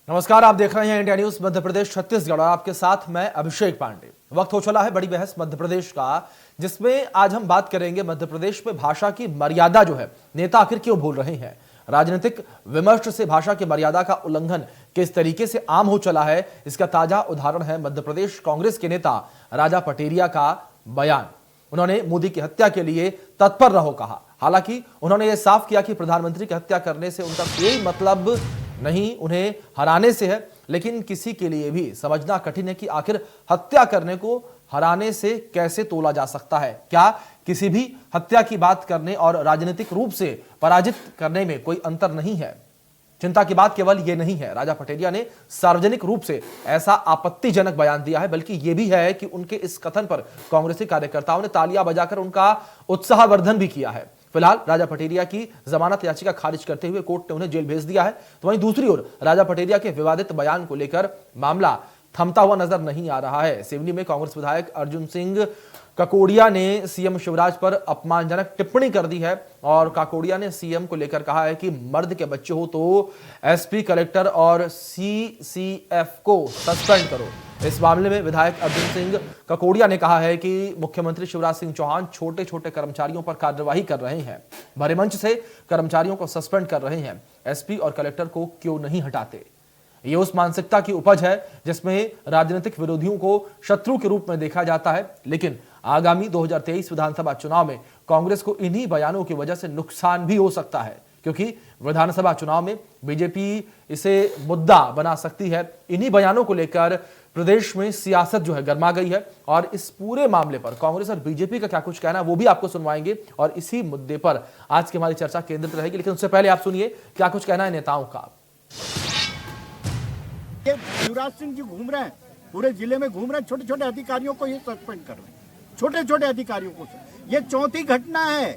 नमस्कार, आप देख रहे हैं इंडिया न्यूज मध्य प्रदेश छत्तीसगढ़ और आपके साथ मैं अभिषेक पांडे। वक्त हो चला है बड़ी बहस मध्य प्रदेश का, जिसमें आज हम बात करेंगे मध्य प्रदेश में भाषा की मर्यादा जो है नेता आखिर क्यों भूल रहे हैं। राजनीतिक विमर्श से भाषा की मर्यादा का उल्लंघन किस तरीके से आम हो चला है, इसका ताजा उदाहरण है मध्य प्रदेश कांग्रेस के नेता राजा पटेरिया का बयान। उन्होंने मोदी की हत्या के लिए तत्पर रहो कहा। हालांकि उन्होंने यह साफ किया कि प्रधानमंत्री की हत्या करने से उनका कोई मतलब नहीं, उन्हें हराने से है। लेकिन किसी के लिए भी समझना कठिन है कि आखिर हत्या करने को हराने से कैसे तोला जा सकता है। क्या किसी भी हत्या की बात करने और राजनीतिक रूप से पराजित करने में कोई अंतर नहीं है? चिंता की बात केवल यह नहीं है राजा पटेरिया ने सार्वजनिक रूप से ऐसा आपत्तिजनक बयान दिया है, बल्कि यह भी है कि उनके इस कथन पर कांग्रेसी कार्यकर्ताओं ने तालियां बजाकर उनका उत्साहवर्धन भी किया है। फिलहाल राजा पटेरिया की जमानत याचिका खारिज करते हुए कोर्ट ने उन्हें जेल भेज दिया है। तो वहीं दूसरी ओर राजा पटेरिया के विवादित बयान को लेकर मामला थमता हुआ नजर नहीं आ रहा है। सिवनी में कांग्रेस विधायक अर्जुन सिंह काकोड़िया ने सीएम शिवराज पर अपमानजनक टिप्पणी कर दी है और काकोड़िया ने सीएम को लेकर कहा है कि मर्द के बच्चे हो तो एसपी, कलेक्टर और सीसीएफ को सस्पेंड करो। इस मामले में विधायक अर्जुन सिंह काकोड़िया ने कहा है कि मुख्यमंत्री शिवराज सिंह चौहान छोटे छोटे कर्मचारियों पर कार्रवाई कर रहे हैं, भरे मंच से कर्मचारियों को सस्पेंड कर रहे हैं, एसपी और कलेक्टर को क्यों नहीं हटाते। ये उस मानसिकता की उपज है जिसमें राजनीतिक विरोधियों को शत्रु के रूप में देखा जाता है। लेकिन आगामी 2023 विधानसभा चुनाव में कांग्रेस को इन्हीं बयानों की वजह से नुकसान भी हो सकता है, क्योंकि विधानसभा चुनाव में बीजेपी इसे मुद्दा बना सकती है। इन्हीं बयानों को लेकर प्रदेश में सियासत जो है गर्मा गई है और इस पूरे मामले पर कांग्रेस और बीजेपी का क्या कुछ कहना है वो भी आपको सुनवाएंगे और इसी मुद्दे पर आज की हमारी चर्चा केंद्रित रहेगी। लेकिन उससे पहले आप सुनिए क्या कुछ कहना है नेताओं का। शिवराज सिंह जी घूम रहे हैं, पूरे जिले में घूम रहे हैं, छोटे छोटे अधिकारियों को ये सस्पेंड कर रहे हैं, छोटे छोटे अधिकारियों को। ये चौथी घटना है,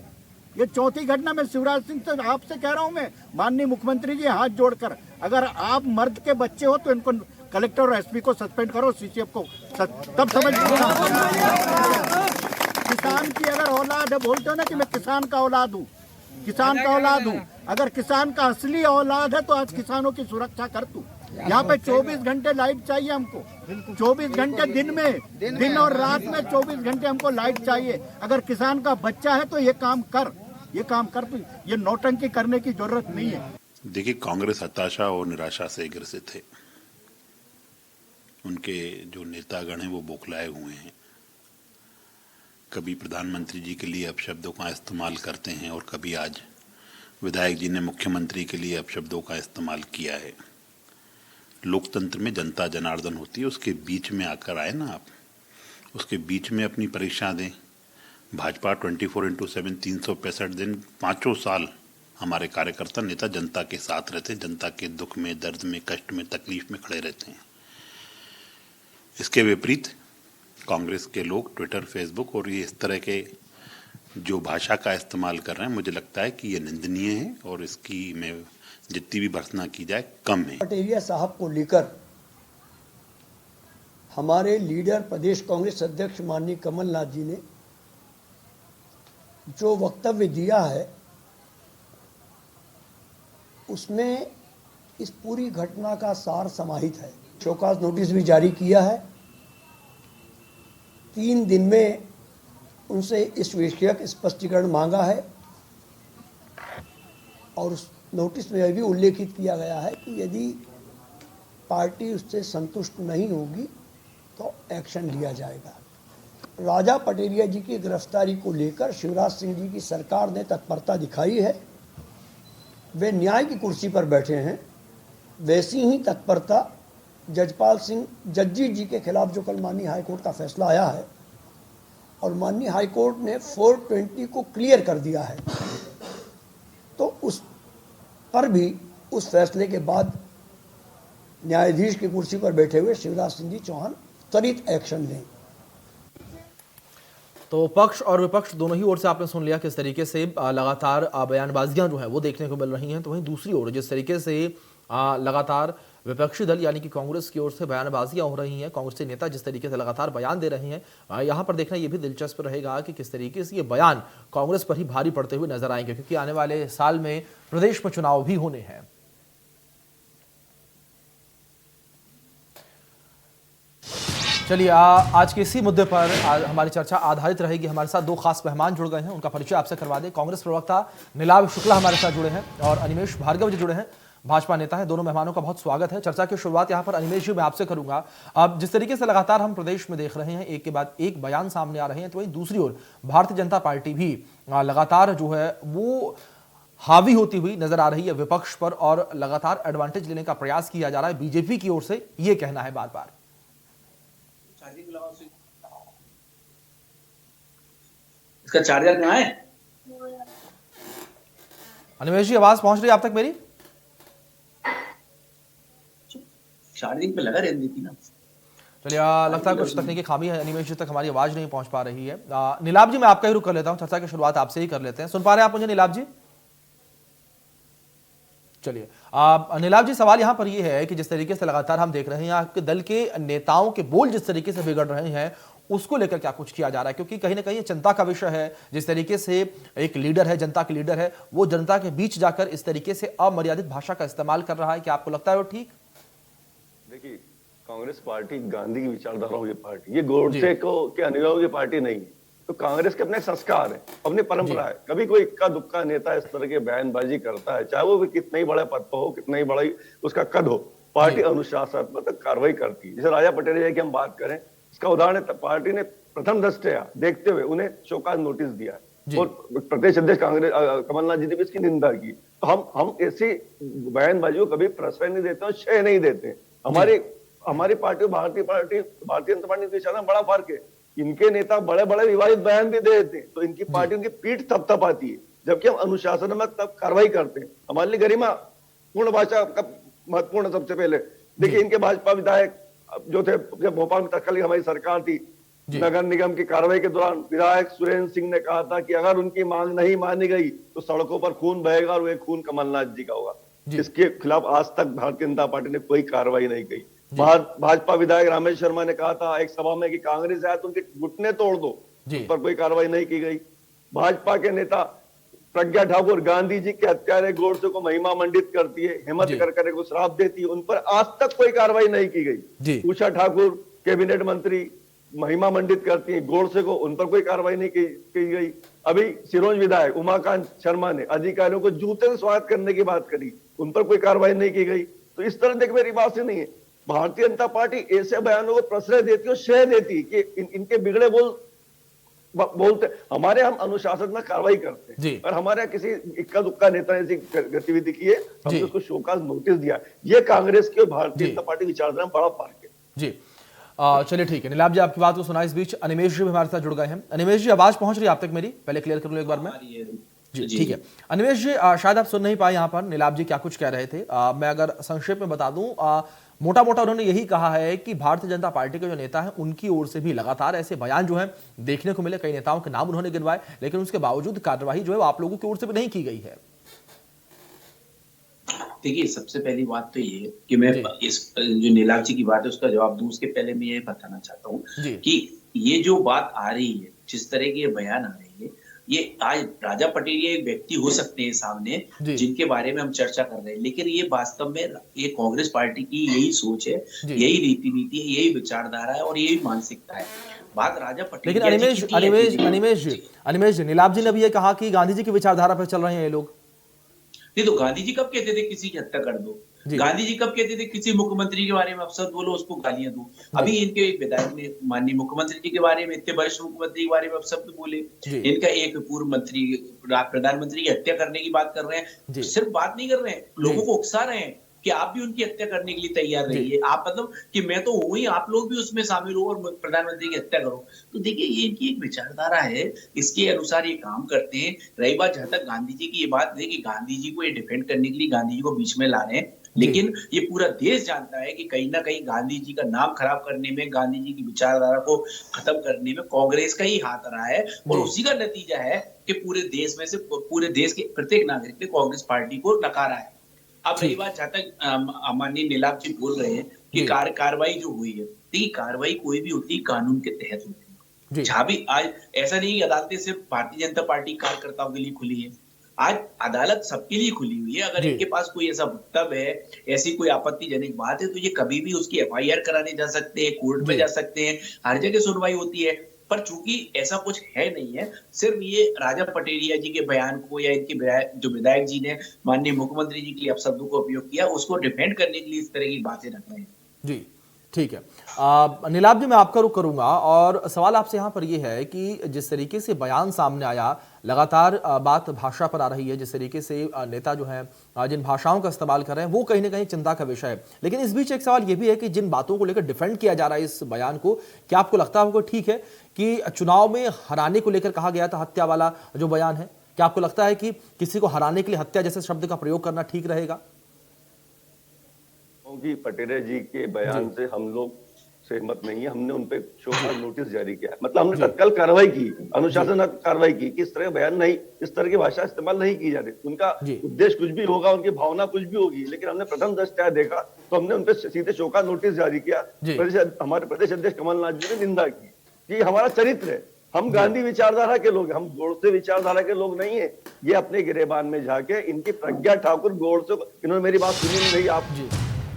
ये चौथी घटना। मैं शिवराज सिंह से आपसे कह रहा हूं, मैं माननीय मुख्यमंत्री जी हाथ जोड़कर, अगर आप मर्द के बच्चे हो तो इनको कलेक्टर और एसपी को सस्पेंड करो, सीसीएफ को तब समझ। किसान की अगर औलाद है, बोलते हो ना कि मैं किसान का औलाद हूँ, किसान का औलाद हूँ। अगर किसान का असली औलाद है तो आज किसानों की सुरक्षा कर तू। यहाँ पे 24 घंटे लाइट चाहिए हमको, 24 घंटे दिन में, दिन और रात में 24 घंटे हमको लाइट चाहिए। अगर किसान का बच्चा है तो ये काम कर, ये काम कर तू। ये नौटंकी करने की जरूरत नहीं है। देखिए, कांग्रेस हताशा और निराशा से ग्रसित है। उनके जो नेतागण हैं वो बौखलाए हुए हैं। कभी प्रधानमंत्री जी के लिए अपशब्दों का इस्तेमाल करते हैं और कभी आज विधायक जी ने मुख्यमंत्री के लिए अपशब्दों का इस्तेमाल किया है। लोकतंत्र में जनता जनार्दन होती है, उसके बीच में आकर आए ना आप, उसके बीच में अपनी परीक्षा दें। भाजपा 24/7 365 दिन 5 साल हमारे कार्यकर्ता नेता जनता के साथ रहते, जनता के दुख में, दर्द में, कष्ट में, तकलीफ में खड़े रहते हैं। इसके विपरीत कांग्रेस के लोग ट्विटर, फेसबुक और ये इस तरह के जो भाषा का इस्तेमाल कर रहे हैं, मुझे लगता है कि ये निंदनीय है और इसकी मैं जितनी भी भर्त्सना की जाए कम है। पटेरिया साहब को लेकर हमारे लीडर प्रदेश कांग्रेस अध्यक्ष माननीय कमलनाथ जी ने जो वक्तव्य दिया है उसमें इस पूरी घटना का सार समाहित है। शोकाज नोटिस भी जारी किया है। 3 दिन में उनसे इस विषयक स्पष्टीकरण मांगा है और उस नोटिस में यह भी उल्लेखित किया गया है कि यदि पार्टी उससे संतुष्ट नहीं होगी तो एक्शन लिया जाएगा। राजा पटेरिया जी की गिरफ्तारी को लेकर शिवराज सिंह जी की सरकार ने तत्परता दिखाई है। वे न्याय की कुर्सी पर बैठे हैं, वैसी ही तत्परता जजपाल सिंह जज्जी जी के खिलाफ जो कल माननीय हाईकोर्ट का फैसला आया है और माननीय हाईकोर्ट ने 420 को क्लियर कर दिया है, तो उस पर भी उस फैसले के बाद न्यायाधीश की कुर्सी पर बैठे हुए शिवराज सिंह जी चौहान त्वरित एक्शन लें। तो पक्ष और विपक्ष दोनों ही ओर से आपने सुन लिया किस तरीके से लगातार बयानबाजियां जो है वो देखने को मिल रही हैं। तो वहीं दूसरी ओर जिस तरीके से लगातार विपक्षी दल यानी कि कांग्रेस की ओर से बयानबाजियां हो रही हैं, कांग्रेसी नेता जिस तरीके से लगातार बयान दे रहे हैं, यहां पर देखना यह भी दिलचस्प रहेगा कि किस तरीके से ये बयान कांग्रेस पर ही भारी पड़ते हुए नजर आएंगे, क्योंकि आने वाले साल में प्रदेश में चुनाव भी होने हैं। चलिए आज के इसी मुद्दे पर हमारी चर्चा आधारित रहेगी। हमारे साथ दो खास मेहमान जुड़ गए हैं, उनका परिचय आपसे करवा दें। कांग्रेस प्रवक्ता नीलाभ शुक्ला हमारे साथ जुड़े हैं और अनिमेष भार्गव जी जुड़े हैं, भाजपा नेता हैं। दोनों मेहमानों का बहुत स्वागत है। चर्चा की शुरुआत यहां पर अनिमेष जी मैं आपसे करूंगा। अब जिस तरीके से लगातार हम प्रदेश में देख रहे हैं, एक के बाद एक बयान सामने आ रहे हैं, तो वहीं दूसरी ओर भारतीय जनता पार्टी भी लगातार जो है वो हावी होती हुई नजर आ रही है विपक्ष पर और लगातार एडवांटेज लेने का प्रयास किया जा रहा है बीजेपी की ओर से, ये कहना है बार बार। इसका चार्जर कहाँ है? अनिमेष जी आवाज पहुंच रही है आप तक मेरी? चार्जिंग पे लगा रहने देती ना। चलिए लगता है कुछ तकनीकी खामी है, अनिमेष जी तक हमारी आवाज नहीं पहुंच पा रही है। नीलाभ जी मैं आपका ही रुख कर लेता हूं, चर्चा की शुरुआत आपसे ही कर लेते हैं। सुन पा रहे हैं आप मुझे नीलाभ जी? चलिए नीलाभ जी, सवाल यहां पर यह है कि जिस तरीके से लगातार हम देख रहे हैं आपके दल के नेताओं के बोल जिस तरीके से बिगड़ रहे हैं, उसको लेकर क्या कुछ किया जा रहा है? क्योंकि कहीं ना कहीं ये चिंता का विषय है। जिस तरीके से एक लीडर है, जनता के लीडर है, वो जनता के बीच जाकर इस तरीके से अमर्यादित भाषा का इस्तेमाल कर रहा है, क्या आपको लगता है वो ठीक? देखिए, कांग्रेस पार्टी गांधी की विचारधाराओं की पार्टी, ये गोडसे को के अनुयायियों की पार्टी नहीं है। तो कांग्रेस के अपने संस्कार है, अपनी परंपरा है। कभी कोई इक्का दुक्का नेता इस तरह के बयानबाजी करता है, चाहे वो भी कितना ही बड़ा पद पर हो, कितना ही बड़ा उसका कद हो, पार्टी अनुशासनात्मक कार्रवाई करती है। जैसे राजा पटेरिया की हम बात करें, इसका उदाहरण पार्टी ने प्रथम दृष्टया देखते हुए उन्हें शोकाज नोटिस दिया है और प्रदेश अध्यक्ष कांग्रेस कमलनाथ जी ने भी इसकी निंदा की। तो हम ऐसी बयानबाजी को कभी प्रश्रय नहीं देते और श्रेय नहीं देते। हमारी पार्टी भारतीय जनता पार्टी के बीच बड़ा फर्क है। इनके नेता बड़े बड़े विवादित बयान भी दे देते हैं तो इनकी पार्टी उनकी पीठ थपथपाती है, जबकि हम अनुशासनात्मक तब कार्रवाई करते हैं। हमारे लिए गरिमा पूर्ण भाषा का महत्वपूर्ण। सबसे पहले देखिए, इनके भाजपा विधायक जो थे, जब भोपाल में तत्कालीन हमारी सरकार थी, नगर निगम की कार्रवाई के दौरान विधायक सुरेंद्र सिंह ने कहा था कि अगर उनकी मांग नहीं मानी गई तो सड़कों पर खून बहेगा और वह खून कमलनाथ जी का होगा। इसके खिलाफ आज तक भारतीय जनता पार्टी ने कोई कार्रवाई नहीं की। भाजपा विधायक रामेश शर्मा ने कहा था एक सभा में कि कांग्रेस आए तो उनके घुटने तोड़ दो, उस पर कोई कार्रवाई नहीं की गई। भाजपा के नेता प्रज्ञा ठाकुर गांधी जी के हत्यारे गोडसे को महिमा मंडित करती है, हिम्मत करके को श्राप देती है, उन पर आज तक कोई कार्रवाई नहीं की गई। उषा ठाकुर कैबिनेट मंत्री महिमा मंडित करती है गोडसे को, उन पर कोई कार्रवाई नहीं की गई। अभी सिरोंज विधायक उमाकांत शर्मा ने अधिकारियों को जूते से स्वागत करने की बात करी, उन पर कोई कार्रवाई नहीं की गई। तो इस तरह देख, मेरी बात से नहीं है, भारतीय जनता पार्टी ऐसे बयानों को प्रश्रय देती है और श्रेय देती है कि इनके बिगड़े बोलते। हमारे हम अनुशासन में कार्रवाई करते हैं, पर हमारे किसी इक्का दुक्का नेता ने ऐसी गतिविधि की है, हमने उसको शोकाज नोटिस दिया। ये कांग्रेस की और भारतीय जनता पार्टी विचारधारा में बड़ा फर्क है। जी चलिए ठीक है, नीलाभ जी आपकी बात को सुना। इस बीच अनिमेष जी भी हमारे साथ जुड़ गए हैं। अनिमेष जी आवाज पहुंच रही है आप तक मेरी? पहले क्लियर कर लूं एक बार मैं। जी ठीक है अनिमेष जी, शायद आप सुन नहीं पाए यहाँ पर नीलाभ जी क्या कुछ कह रहे थे। मैं अगर संक्षेप में बता दूं, मोटा मोटा उन्होंने यही कहा है कि भारतीय जनता पार्टी के जो नेता हैं उनकी ओर से भी लगातार ऐसे बयान जो हैं देखने को मिले। कई नेताओं के नाम उन्होंने गिनवाए, लेकिन उसके बावजूद कार्रवाई जो है वो आप लोगों की ओर से भी नहीं की गई है। देखिए, सबसे पहली बात तो ये कि मैं इस जो नीलाभ जी की बात है उसका जवाब दूं, उसके पहले मैं ये बताना चाहता हूँ कि ये जो बात आ रही है, जिस तरह के बयान आ रहे हैं, ये आज राजा पटेल एक व्यक्ति हो सकते हैं सामने जिनके बारे में हम चर्चा कर रहे हैं, लेकिन ये वास्तव में ये कांग्रेस पार्टी की यही सोच है, यही रीति नीति है, यही विचारधारा है और यही मानसिकता है। बात राजा पटेल। लेकिन अनिमेष जी, नीलाभ जी ने भी ये कहा कि गांधी जी की विचारधारा पर चल रहे हैं ये लोग। नहीं तो गांधी जी कब कहते थे किसी की हत्या कर दो? गांधी जी कब कहते थे किसी मुख्यमंत्री के बारे में अपशब्द बोलो, उसको गालियां दो? अभी इनके एक विधायक ने माननीय मुख्यमंत्री जी के बारे में, इतने वरिष्ठ मुख्यमंत्री के बारे में अपशब्द बोले। इनका एक पूर्व मंत्री प्रधानमंत्री की हत्या करने की बात कर रहे हैं। सिर्फ बात नहीं कर रहे हैं, लोगों को उकसा रहे हैं कि आप भी उनकी हत्या करने के लिए तैयार रहिए। आप मतलब कि मैं तो हूं ही, आप लोग भी उसमें शामिल हो और प्रधानमंत्री की हत्या करो। तो देखिए, ये इनकी एक विचारधारा है, इसके अनुसार ये काम करते हैं। रही बात जहां तक गांधी जी की ये बात है कि गांधी जी को ये डिफेंड करने के लिए गांधी जी को बीच में ला रहे हैं, लेकिन ये पूरा देश जानता है कि कहीं ना कहीं गांधी जी का नाम खराब करने में, गांधी जी की विचारधारा को खत्म करने में कांग्रेस का ही हाथ रहा है और उसी का नतीजा है कि पूरे देश में से पूरे देश के प्रत्येक नागरिक ने कांग्रेस पार्टी को नकारा है। अब रही बात जहां तक माननीय नीलाभ जी बोल रहे हैं कि कार्रवाई जो हुई है, देखिए कार्रवाई कोई भी होती है कानून के तहत होती है। जहां भी आज ऐसा नहीं कि अदालतें सिर्फ भारतीय जनता पार्टी कार्यकर्ताओं के लिए खुली है, आज अदालत सबके लिए खुली हुई है। अगर इनके पास कोई ऐसा वक्तव्य है, ऐसी कोई आपत्तिजनक बात है, तो ये कभी भी उसकी एफआईआर कराने जा सकते हैं, कोर्ट में जा सकते हैं, हर जगह सुनवाई होती है। पर चूंकि ऐसा कुछ है नहीं है, सिर्फ ये राजा पटेरिया जी के बयान को या इनके जो विधायक जी ने माननीय मुख्यमंत्री जी के लिए अपशब्दों को उपयोग किया, उसको डिफेंड करने के लिए इस तरह की बातें रख रहे हैं। जी ठीक है। नीलाभ जी, मैं आपका रुख करूंगा और सवाल आपसे यहाँ पर यह है कि जिस तरीके से बयान सामने आया, लगातार बात भाषा पर आ रही है, जिस तरीके से नेता जो हैं जिन भाषाओं का इस्तेमाल कर रहे हैं वो कहीं ना कहीं चिंता का विषय है। लेकिन इस बीच एक सवाल ये भी है कि जिन बातों को लेकर डिफेंड किया जा रहा है इस बयान को, क्या आपको लगता है ठीक है कि चुनाव में हराने को लेकर कहा गया था हत्या वाला जो बयान है, क्या आपको लगता है कि किसी को हराने के लिए हत्या जैसे शब्द का प्रयोग करना ठीक रहेगा? क्योंकि पटेरिया जी के बयान से हम लोग सहमत नहीं है। हमने उन पे शोकॉज नोटिस जारी किया, मतलब हमने तत्काल कार्रवाई की, अनुशासनात्मक कार्रवाई की कि इस तरह बयान नहीं, इस तरह की भाषा इस्तेमाल नहीं की जा रही। उनका उद्देश्य कुछ भी होगा, उनकी भावना कुछ भी होगी, लेकिन हमने प्रथम दृष्टया देखा तो हमने उन पे सीधे शोकॉज नोटिस जारी किया। हमारे प्रदेश अध्यक्ष कमलनाथ जी ने निंदा की कि हमारा चरित्र है, हम गांधी विचारधारा के लोग, हम गोडसे विचारधारा के लोग नहीं है। ये अपने गिरेबान में जाके इनकी प्रज्ञा ठाकुर गोडसे, इन्होंने मेरी बात सुनी नहीं, आप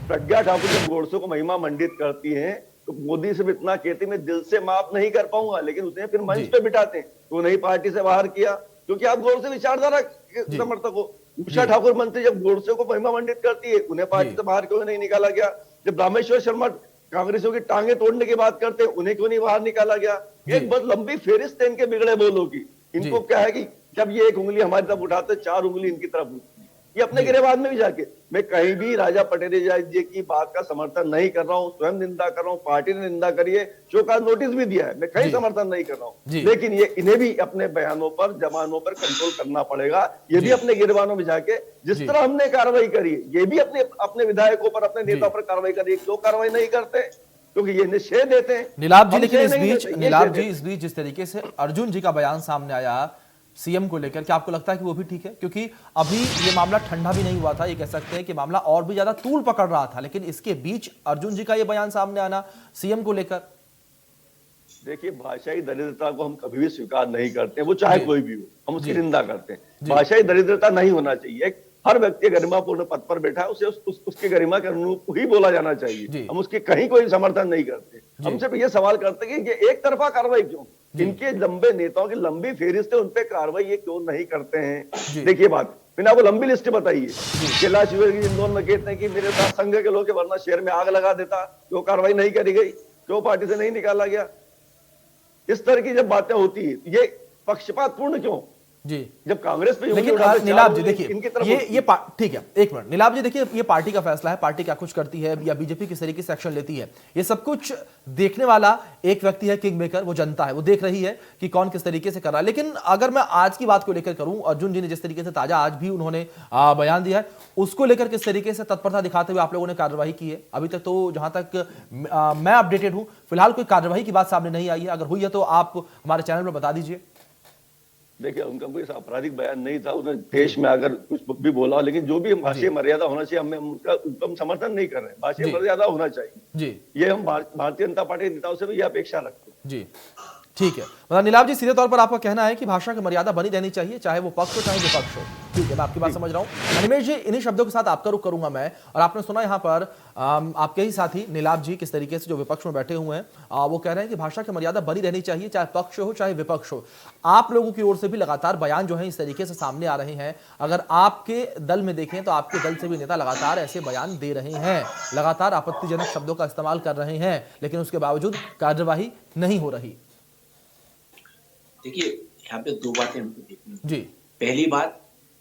प्रज्ञा ठाकुर जब गोडसे को महिमा मंडित करती हैं तो मोदी से इतना कहती मैं दिल से माफ नहीं कर पाऊंगा, लेकिन उसे फिर मंच पे बिठाते हैं। तो नहीं पार्टी से बाहर किया क्योंकि आप गोडसे विचारधारा के समर्थक हो। उषा ठाकुर मंत्री जब गोडसे को महिमा मंडित करती है, उन्हें पार्टी से बाहर क्यों नहीं निकाला गया? जब रामेश्वर शर्मा कांग्रेसियों की टांगे तोड़ने की बात करते हैं, उन्हें क्यों नहीं बाहर निकाला गया? एक बहुत लंबी फेरिस्त है इनके बिगड़े बोलों की। इनको क्या है कि जब ये एक उंगली हमारी तरफ उठाते, 4 उंगली इनकी तरफ उठती। ये अपने गिरेबान में भी जाके, मैं कहीं भी राजा पटेरिया जी की बात का समर्थन नहीं कर रहा हूँ, स्वयं निंदा कर रहा हूँ, पार्टी ने निंदा करी है, शोकॉज नोटिस भी दिया है, मैं कहीं समर्थन नहीं कर रहा हूँ। लेकिन ये इन्हें भी अपने बयानों पर, जमानों पर कंट्रोल करना पड़ेगा। ये भी अपने गिरेबानों में जाके जिस तरह हमने कार्रवाई करी, ये भी अपने विधायकों पर, अपने नेताओं पर कार्रवाई करी। क्यों कार्रवाई नहीं करते? क्योंकि ये निषेध देते हैं। नीलाभ जी, लेकिन इस बीच जिस तरीके से अर्जुन जी का बयान सामने आया सीएम को लेकर, क्या आपको लगता है कि वो भी ठीक है? क्योंकि अभी ये मामला ठंडा भी नहीं हुआ था, ये कह सकते हैं कि मामला और भी ज्यादा तूल पकड़ रहा था, लेकिन इसके बीच अर्जुन जी का ये बयान सामने आना सीएम को लेकर। देखिए, भाषाई दरिद्रता को हम कभी भी स्वीकार नहीं करते, वो चाहे कोई भी हो, हम उसकी निंदा करते हैं। भाषाई दरिद्रता नहीं होना चाहिए। हर व्यक्ति गरिमापूर्ण पद पर बैठा है, उसे उसके गरिमा के अनुरूप ही बोला जाना चाहिए। हम उसके कहीं कोई समर्थन नहीं करते। हम सिर्फ ये सवाल करते हैं कि ये एक तरफा कार्रवाई क्यों? इनके लंबे नेताओं की लंबी फेरिस्त है, उन पे कार्रवाई ये क्यों नहीं करते हैं? देखिए बात, मैंने आपको लंबी लिस्ट बताइए। कैलाश विजयवर्गीय इंदौर में कहते हैं कि मेरे साथ संघ के लोग, वरना शहर में आग लगा देता। क्यों कार्रवाई नहीं करी गई? क्यों पार्टी से नहीं निकाला गया? इस तरह की जब बातें होती है, ये पक्षपातपूर्ण क्यों? जी, जब कांग्रेस पे, लेकिन नीलाभ जी देखिए, ये ठीक है, एक मिनट नीलाभ जी, देखिए ये पार्टी का फैसला है, पार्टी क्या कुछ करती है या बीजेपी किस तरीके से एक्शन लेती है, ये सब कुछ देखने वाला एक व्यक्ति है, किंग मेकर, वो जनता है, वो देख रही है कि कौन किस तरीके से कर रहा है। लेकिन अगर मैं आज की बात को लेकर करूं, अर्जुन जी ने जिस तरीके से ताजा आज भी उन्होंने बयान दिया है, उसको लेकर किस तरीके से तत्परता दिखाते हुए आप लोगों ने कार्रवाई की है? अभी तक तो जहां तक मैं अपडेटेड हूं, फिलहाल कोई कार्रवाई की बात सामने नहीं आई है। अगर हुई है तो आप हमारे चैनल पर बता दीजिए। देखिए, उनका कोई आपराधिक बयान नहीं था, उन्होंने देश में अगर कुछ भी बोला, लेकिन जो भी भाषीय मर्यादा होना चाहिए, हम समर्थन नहीं कर रहे हैं। भाषीय मर्यादा होना चाहिए, ये हम भारतीय जनता पार्टी के नेताओं से भी ये अपेक्षा रखते हैं। जी ठीक है, मतलब नीलाभ जी, सीधे तौर पर आपका कहना है कि भाषा की मर्यादा बनी रहनी चाहिए, चाहे वो पक्ष हो चाहे विपक्ष हो। ठीक है, मैं आपकी बात समझ रहा हूं। अनिमेश जी, इन्हीं शब्दों के साथ आपका रुख करूंगा मैं। और आपने सुना यहाँ पर आपके ही साथी नीलाभ जी किस तरीके से जो विपक्ष में बैठे हुए हैं, वो कह रहे हैं कि भाषा की मर्यादा बनी रहनी चाहिए, चाहे पक्ष हो चाहे विपक्ष हो। आप लोगों की ओर से भी लगातार बयान जो है इस तरीके से सामने आ रहे हैं। अगर आपके दल में देखें तो आपके दल से भी नेता लगातार ऐसे बयान दे रहे हैं, लगातार आपत्तिजनक शब्दों का इस्तेमाल कर रहे हैं, लेकिन उसके बावजूद कार्यवाही नहीं हो रही। देखिए, यहाँ पे 2 बातें हमको देखनी जी। पहली बात,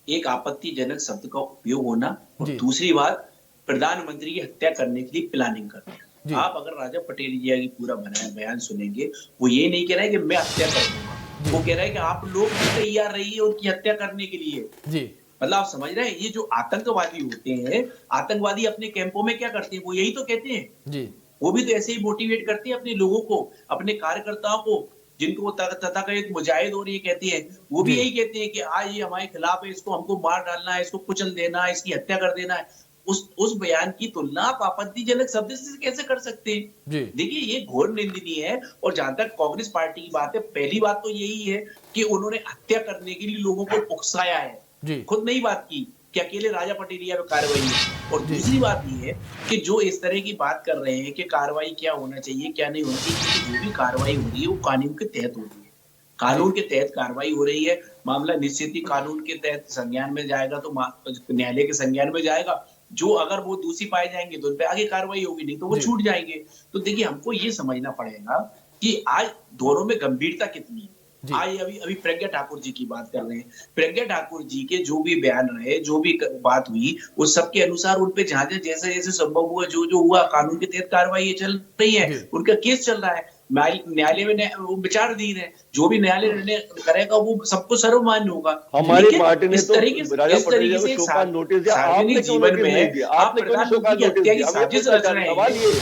एक आपत्तिजनक शब्द का उपयोग होना, और दूसरी बात, प्रधानमंत्री की हत्या करने के लिए प्लानिंग करना। आप अगर राजा पटेल जी की पूरा बयान सुनेंगे, वो ये नहीं कह रहा है कि मैं हत्या कर दूंगा, वो कह रहा है कि आप लोग भी तैयार रहिए उनकी हत्या करने के लिए। जी, मतलब आप समझ रहे हैं, ये जो आतंकवादी होते हैं, आतंकवादी अपने कैंपों में क्या करते हैं, वो यही तो कहते हैं। जी, वो भी तो ऐसे ही मोटिवेट करते हैं अपने लोगों को, अपने कार्यकर्ताओं को, जिनको तथाकथित मुजाहिद और ये कहती है, वो भी यही कहते हैं कि आज ये हमारे खिलाफ है, इसको हमको मार डालना है, इसको कुचल देना है, इसकी हत्या कर देना है। उस बयान की तुलना आप आपत्तिजनक शब्द से कैसे कर सकते हैं? देखिए, ये घोर निंदनीय है। और जहां तक कांग्रेस पार्टी की बात है, पहली बात तो यही है कि उन्होंने हत्या करने के लिए लोगों को उकसाया है। जी। खुद नहीं बात की कि अकेले राजा पटेरिया पे कार्रवाई है। और दूसरी बात ये है कि जो इस तरह की बात कर रहे हैं कि कार्रवाई क्या होना चाहिए, क्या नहीं होना चाहिए, जो भी कार्रवाई हो रही है वो कानून के तहत हो रही है। कानून के तहत कार्रवाई हो रही है। मामला निश्चित ही कानून के तहत संज्ञान में जाएगा तो न्यायालय के संज्ञान में जाएगा। जो अगर वो दोषी पाए जाएंगे तो उन पे आगे कार्रवाई होगी, नहीं तो वो छूट जाएंगे। तो देखिए हमको ये समझना पड़ेगा कि आज दोनों में गंभीरता कितनी है। आज अभी प्रज्ञा ठाकुर जी की बात कर रहे हैं। प्रज्ञा ठाकुर जी के जो भी बयान रहे, जो भी बात हुई, उस सब के अनुसार उन पे जहां जैसे जैसे संभव हुआ, जो हुआ, कानून के तहत कार्रवाई चल रही है, उनका केस चल रहा है, न्यायालय में वो विचाराधीन है। जो भी न्यायालय निर्णय करेगा वो सबको सर्वमान्य होगा। हमारी पार्टी ने तो राजा पटेरिया को से शो का नोटिस दिया, आपने क्यों जीवन नोटिस नहीं दिया? में आप आपने क्यों शो का प्रधानमंत्री की नोटिस हत्या की दिया? साजिश रच रहे हैं।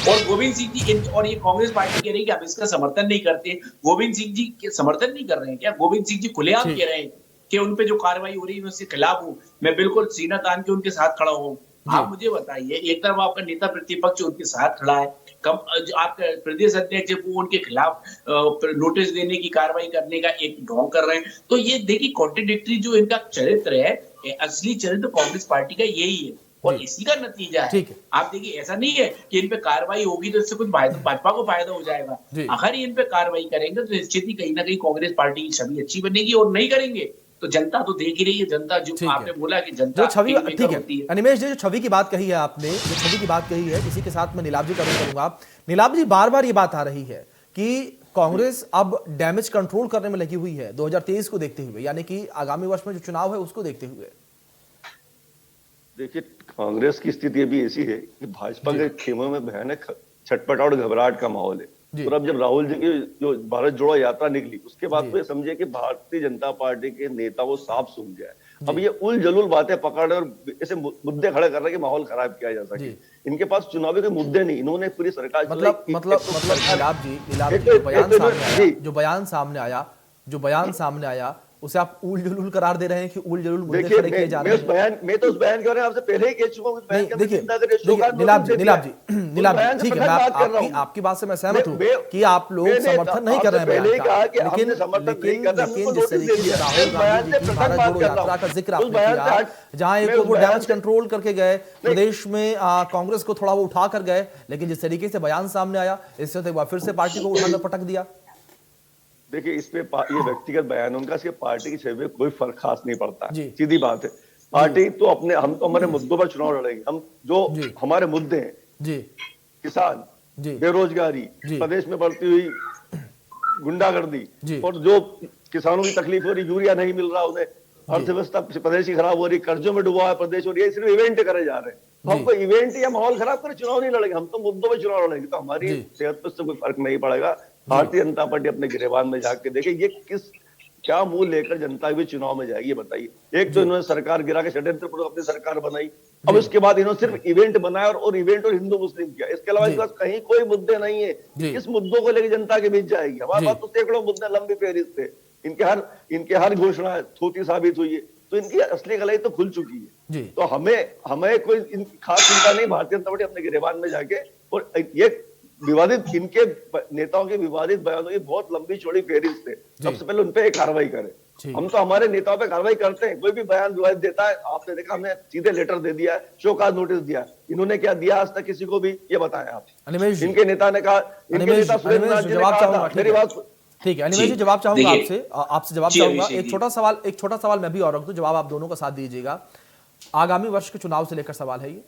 और गोविंद सिंह जी और ये कांग्रेस पार्टी कह रही है कि आप इसका समर्थन नहीं करते। गोविंद सिंह जी के समर्थन नहीं कर रहे हैं क्या? गोविंद सिंह जी खुलेआम कह रहे हैं कि उन पे जो कार्रवाई हो रही है मैं उसके खिलाफ हूँ, मैं बिल्कुल सीना तान के उनके साथ खड़ा हूँ। आप मुझे बताइए, एक तरफ आपका नेता प्रतिपक्ष उनके साथ खड़ा है, आपका प्रदेश अध्यक्ष वो उनके खिलाफ नोटिस देने की, कार्रवाई करने का एक ढोंग कर रहे हैं। तो ये देखिए कॉन्ट्रडिक्टरी जो इनका चरित्र है, असली चरित्र कांग्रेस पार्टी का यही है और इसी का नतीजा है। आप देखिए ऐसा नहीं है कि इन पे कार्रवाई होगी तो इससे कुछ भाजपा को फायदा हो जाएगा। अगर इन पे कार्रवाई करेंगे तो निश्चित ही कहीं ना कहीं कांग्रेस पार्टी की छवि अच्छी बनेगी, और नहीं करेंगे तो जनता तो देख ही रही है। जनता जो आपने बोला कि जनता जो छवि, ठीक है अनिमेष जी, जो छवि की बात कही है आपने, जो छवि की बात कही है, इसी के साथ मैं नीलाभ जी का रुख करूंगा। नीलाभ जी, बार बार ये बात आ रही है कि कांग्रेस अब डैमेज कंट्रोल करने में लगी हुई है 2023 को देखते हुए, यानी कि आगामी वर्ष में जो चुनाव है उसको देखते हुए। देखिए कांग्रेस की स्थिति भी ऐसी है कि भाजपा के खेमों में भयानक छटपटा और घबराहट का माहौल है। और अब जब राहुल जी की जो भारत जोड़ो यात्रा निकली उसके बाद तो ये समझे कि भारतीय जनता पार्टी के नेता वो साफ सूख गया है। अब ये उल जलूल बातें पकड़ और ऐसे मुद्दे खड़े कर रहे कि माहौल खराब किया जा सके। इनके पास चुनावी कोई मुद्दे नहीं, इन्होंने पूरी सरकार मतलब जो बयान सामने आया उसे आप उल जलूल करार दे रहे हैं कि उल जलूल मुद्दे खड़े किए जा रहे हैं। मैं तो उस बयान के बारे में आपसे पहले ही कह चुका हूं। देखिए नीलाभ जी, ठीक है, मैं आपकी बात से मैं सहमत हूं कि आप लोग समर्थन नहीं कर रहे हैं बयान का, लेकिन जिस तरीके से राहुल गांधी जी की भारत जोड़ो यात्रा का जिक्र आपने किया, जहां एक वो डैमेज कंट्रोल करके गए, प्रदेश में कांग्रेस को थोड़ा वो उठा कर गए, लेकिन जिस तरीके से बयान सामने आया इससे एक बार फिर से पार्टी को उठाकर पटक दिया। देखिए इसमें ये व्यक्तिगत बयान उनका सिर्फ पार्टी की छवि में कोई फर्क खास नहीं पड़ता, सीधी बात है। पार्टी तो हम तो हमारे मुद्दों पर चुनाव लड़ेंगे। हम जो हमारे मुद्दे हैं, किसान, बेरोजगारी, प्रदेश में बढ़ती हुई गुंडागर्दी, और जो किसानों की तकलीफ हो रही, यूरिया नहीं मिल रहा उन्हें, अर्थव्यवस्था प्रदेश की खराब हो रही, कर्जों में डूबा है प्रदेश, और ये सिर्फ इवेंट करे जा रहे हैं। तो हमको इवेंट या माहौल खराब कर चुनाव नहीं लड़ेंगे, हम तो मुद्दों पर चुनाव लड़ेंगे। तो हमारी सेहत पर कोई फर्क नहीं पड़ेगा। भारतीय जनता पार्टी अपने गिरेबान में जाके देखे ये क्या मुंह लेकर जनता भी चुनाव में जाएगी, बताइए। एक तो इन्होंने सरकार गिरा के षड्यंत्रपूर्ण अपनी सरकार बनाई, अब इसके बाद इन्होंने सिर्फ इवेंट बनाया और इवेंट और हिंदू मुस्लिम किया। इसके अलावा इनके पास कहीं कोई मुद्दे नहीं है। इस मुद्दों को लेकर जनता के बीच जाएगी। हमारे पास तो सैकड़ों मुद्दे लंबी फहरिस्त थे, इनके हर घोषणा थोती साबित हुई है, तो इनकी असली गलाई तो खुल चुकी है। तो हमें कोई खास चिंता नहीं। भारतीय जनता पार्टी अपने गिरेबान में जाके, और ये विवादित इनके नेताओं के विवादित बयानों की बहुत लंबी चौड़ी फहरिस्त है, सबसे पहले उन पे एक कार्रवाई करें। हम तो हमारे नेताओं पे कार्रवाई करते हैं। कोई भी बयान विवादित देता है, आपने देखा हमने सीधे लेटर दे दिया है, शोकाज नोटिस दिया। इन्होंने क्या दिया आज तक किसी को भी, ये बताएं आप। इनके नेता ने कहा, इनके नेता सुरेंद्र जी ने कहा, मेरी बात ठीक है अनिमेष जी, जवाब चाहूंगा आपसे जवाब चाहूंगा। एक छोटा सवाल मैं भी और रख दूं, जवाब आप दोनों का साथ दीजिएगा। आगामी वर्ष के चुनाव से लेकर सवाल है ये,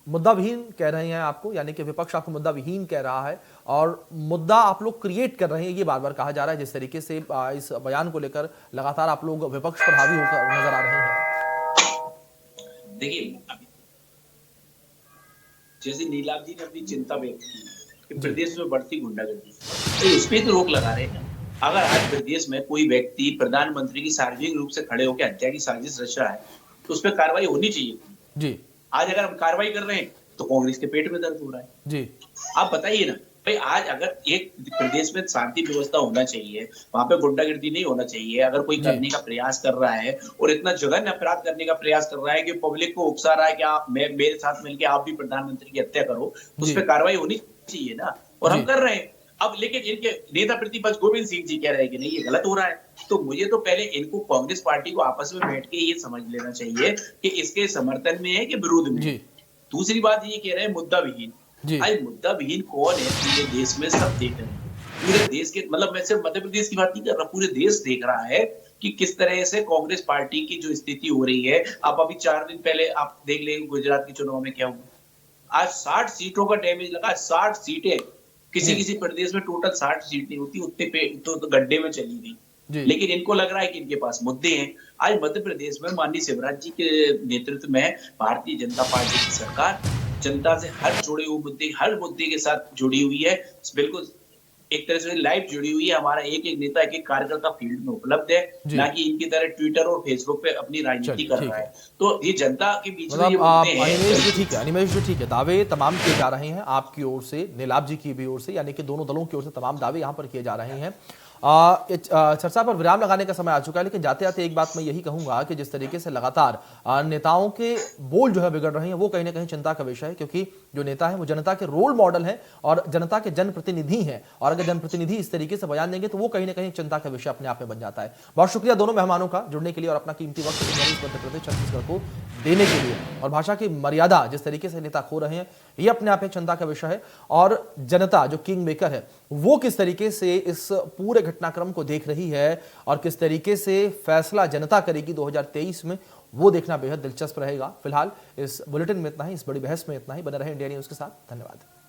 मुद्दा विहीन कह रहे हैं आपको, यानी कि विपक्ष आपको मुद्दा विहीन कह रहा है और मुद्दा आप लोग क्रिएट कर रहे हैं, ये बार बार कहा जा रहा है। जिस तरीके से इस बयान को लेकर लगातार आप लोग विपक्ष पर हावी होकर नजर आ रहे हैं। देखिए जैसे नीलाभ जी ने अपनी चिंता व्यक्त की कि प्रदेश में बढ़ती गुंडागर्दी, तो इस पे तो रोक लगा रहे हैं। अगर आज प्रदेश में कोई व्यक्ति प्रधानमंत्री की सार्वजनिक रूप से खड़े होकर हत्या की साजिश रच रहा है तो उस पर कार्रवाई होनी चाहिए जी। आज अगर हम कार्रवाई कर रहे हैं तो कांग्रेस के पेट में दर्द हो रहा है जी। आप बताइए ना भाई, आज अगर एक प्रदेश में शांति व्यवस्था होना चाहिए, वहां पे गुंडागर्दी नहीं होना चाहिए। अगर कोई करने का प्रयास कर रहा है और इतना जघन्य अपराध करने का प्रयास कर रहा है कि पब्लिक को उकसा रहा है कि आप मेरे साथ मिलकर आप भी प्रधानमंत्री की हत्या करो, तो उस पर कार्रवाई होनी चाहिए ना। और हम कर रहे हैं। अब लेकिन इनके नेता प्रतिपक्ष गोविंद सिंह जी कह रहे हैं कि नहीं ये गलत हो रहा है। तो मुझे तो पहले इनको कांग्रेस पार्टी को आपस में बैठ के ये समझ लेना चाहिए कि इसके समर्थन में है कि विरोध में। जी। दूसरी बात ये कह रहे हैं मुद्दा विहीन। जी। भाई मुद्दा विहीन कौन है पूरे देश में? सब देख रहे हैं। पूरे देश के मतलब मैं सिर्फ मध्य प्रदेश की बात नहीं कर रहा, पूरे देश देख रहा है कि किस तरह से कांग्रेस पार्टी की जो स्थिति हो रही है। आप अभी 4 दिन पहले आप देख लेंगे गुजरात के चुनाव में क्या हुआ। आज 60 सीटों का डैमेज लगा, 60 सीटें। किसी प्रदेश में टोटल 60 सीट नहीं होती, उतने पे तो गड्ढे में चली गई। लेकिन इनको लग रहा है कि इनके पास मुद्दे हैं। आज मध्य प्रदेश में माननीय शिवराज जी के नेतृत्व में भारतीय जनता पार्टी की सरकार जनता से हर मुद्दे के साथ जुड़ी हुई है। बिल्कुल एक तरह से लाइव जुड़ी हुई है। हमारा एक एक नेता एक एक कार्यकर्ता फील्ड में उपलब्ध है, ना कि इनकी तरह ट्विटर और फेसबुक पे अपनी राजनीति कर रहा है। तो ये जनता के बीच में ये मुद्दे हैं। अनिमेश जी ठीक है, अनिमेश जी ठीक है, दावे तमाम किए जा रहे हैं आपकी ओर से, नीलाभ जी की भी ओर से, यानी कि दोनों दलों की ओर से तमाम दावे यहाँ पर किए जा रहे हैं। चर्चा पर विराम लगाने का समय आ चुका है, लेकिन जाते जाते एक बात मैं यही कहूंगा कि जिस तरीके से लगातार नेताओं के बोल जो है बिगड़ रहे हैं, वो कहीं ना कहीं चिंता का विषय है, क्योंकि जो नेता है वो जनता के रोल मॉडल है और जनता के जनप्रतिनिधि हैं, और अगर जनप्रतिनिधि इस तरीके से बयान देंगे तो वो कहीं ना कहीं चिंता का विषय अपने आप में बन जाता है। बहुत शुक्रिया दोनों मेहमानों का जुड़ने के लिए और अपना कीमती वक्त मध्य प्रदेश छत्तीसगढ़ को देने के लिए। और भाषा की मर्यादा जिस तरीके से नेता खो रहे हैं, ये अपने आप में चिंता का विषय है, और जनता जो किंग मेकर है वो किस तरीके से इस पूरे घटनाक्रम को देख रही है और किस तरीके से फैसला जनता करेगी 2023 में, वो देखना बेहद दिलचस्प रहेगा। फिलहाल इस बुलेटिन में इतना ही, इस बड़ी बहस में इतना ही। बने रहे इंडिया न्यूज के साथ। धन्यवाद।